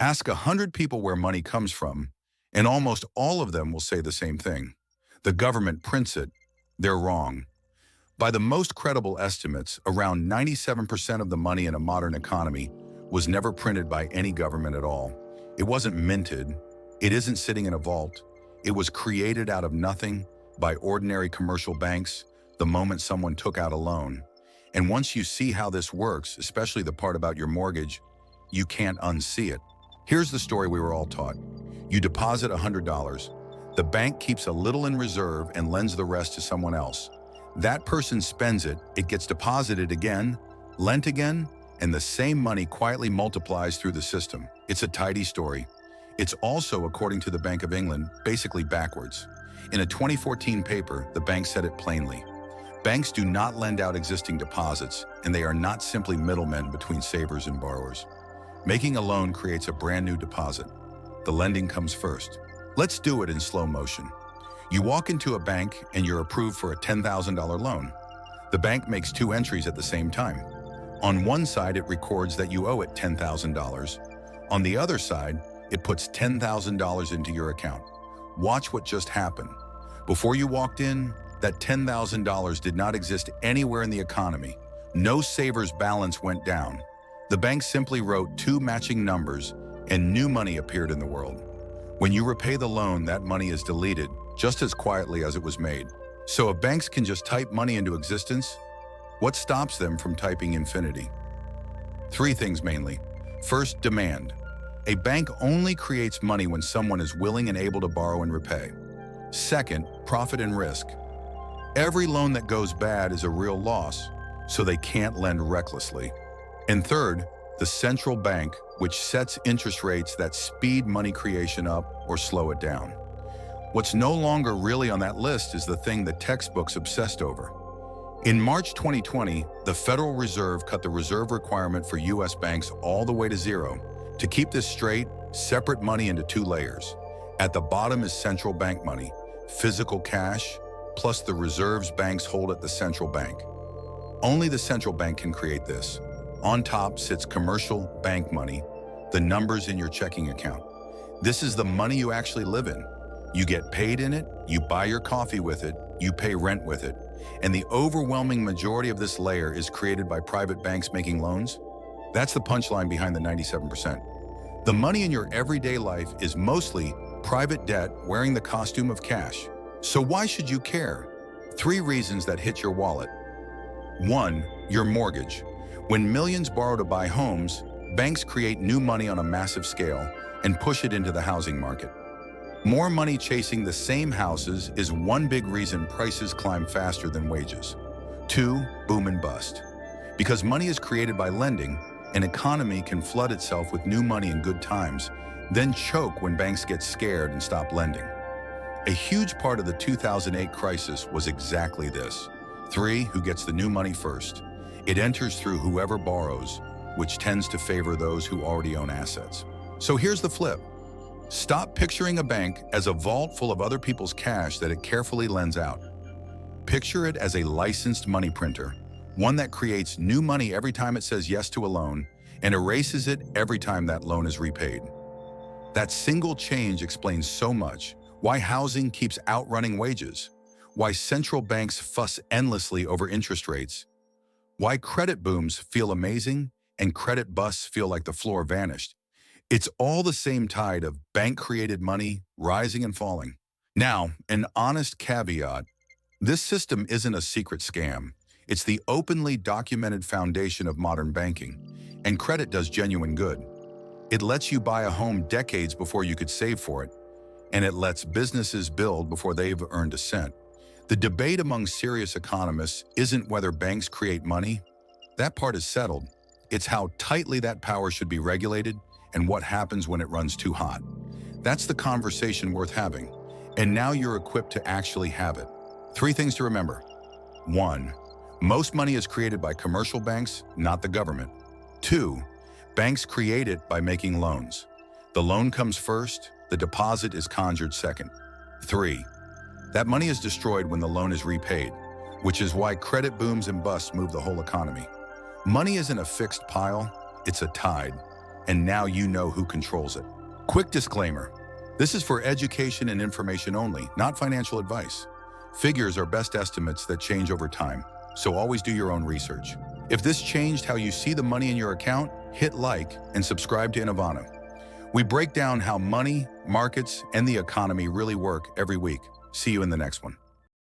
Ask 100 people where money comes from, and almost all of them will say the same thing. The government prints it. They're wrong. By the most credible estimates, around 97% of the money in a modern economy was never printed by any government at all. It wasn't minted. It isn't sitting in a vault. It was created out of nothing by ordinary commercial banks the moment someone took out a loan. And once you see how this works, especially the part about your mortgage, you can't unsee it. Here's the story we were all taught. You deposit $100. The bank keeps a little in reserve and lends the rest to someone else. That person spends it, it gets deposited again, lent again, and the same money quietly multiplies through the system. It's a tidy story. It's also, according to the Bank of England, basically backwards. In a 2014 paper, the bank said it plainly. Banks do not lend out existing deposits, and they are not simply middlemen between savers and borrowers. Making a loan creates a brand new deposit. The lending comes first. Let's do it in slow motion. You walk into a bank and you're approved for a $10,000 loan. The bank makes two entries at the same time. On one side, it records that you owe it $10,000. On the other side, it puts $10,000 into your account. Watch what just happened. Before you walked in, that $10,000 did not exist anywhere in the economy. No saver's balance went down. The bank simply wrote two matching numbers and new money appeared in the world. When you repay the loan, that money is deleted just as quietly as it was made. So if banks can just type money into existence, what stops them from typing infinity? Three things mainly. First, demand. A bank only creates money when someone is willing and able to borrow and repay. Second, profit and risk. Every loan that goes bad is a real loss, so they can't lend recklessly. And third, the central bank, which sets interest rates that speed money creation up or slow it down. What's no longer really on that list is the thing the textbooks obsessed over. In March 2020, the Federal Reserve cut the reserve requirement for U.S. banks all the way to zero. To keep this straight, separate money into two layers. At the bottom is central bank money, physical cash, plus the reserves banks hold at the central bank. Only the central bank can create this. On top sits commercial bank money, the numbers in your checking account. This is the money you actually live in. You get paid in it, you buy your coffee with it, you pay rent with it. And the overwhelming majority of this layer is created by private banks making loans. That's the punchline behind the 97%. The money in your everyday life is mostly private debt wearing the costume of cash. So why should you care? Three reasons that hit your wallet. 1. Your mortgage. When millions borrow to buy homes, banks create new money on a massive scale and push it into the housing market. More money chasing the same houses is one big reason prices climb faster than wages. 2. Boom and bust. Because money is created by lending, an economy can flood itself with new money in good times, then choke when banks get scared and stop lending. A huge part of the 2008 crisis was exactly this. 3. Who gets the new money first? It enters through whoever borrows, which tends to favor those who already own assets. So here's the flip. Stop picturing a bank as a vault full of other people's cash that it carefully lends out. Picture it as a licensed money printer, one that creates new money every time it says yes to a loan and erases it every time that loan is repaid. That single change explains so much. Why housing keeps outrunning wages, why central banks fuss endlessly over interest rates, why credit booms feel amazing and credit busts feel like the floor vanished. It's all the same tide of bank-created money rising and falling. Now, an honest caveat, this system isn't a secret scam. It's the openly documented foundation of modern banking, and credit does genuine good. It lets you buy a home decades before you could save for it, and it lets businesses build before they've earned a cent. The debate among serious economists isn't whether banks create money. That part is settled. It's how tightly that power should be regulated and what happens when it runs too hot. That's the conversation worth having. And now you're equipped to actually have it. 3 things to remember. 1. Most money is created by commercial banks, not the government. 2. Banks create it by making loans. The loan comes first, the deposit is conjured second. 3. That money is destroyed when the loan is repaid, which is why credit booms and busts move the whole economy. Money isn't a fixed pile, it's a tide. and now you know who controls it. Quick disclaimer. This is for education and information only, not financial advice. Figures are best estimates that change over time, so always do your own research. If this changed how you see the money in your account, hit like and subscribe to Innovana. We break down how money, markets, and the economy really work every week. See you in the next one.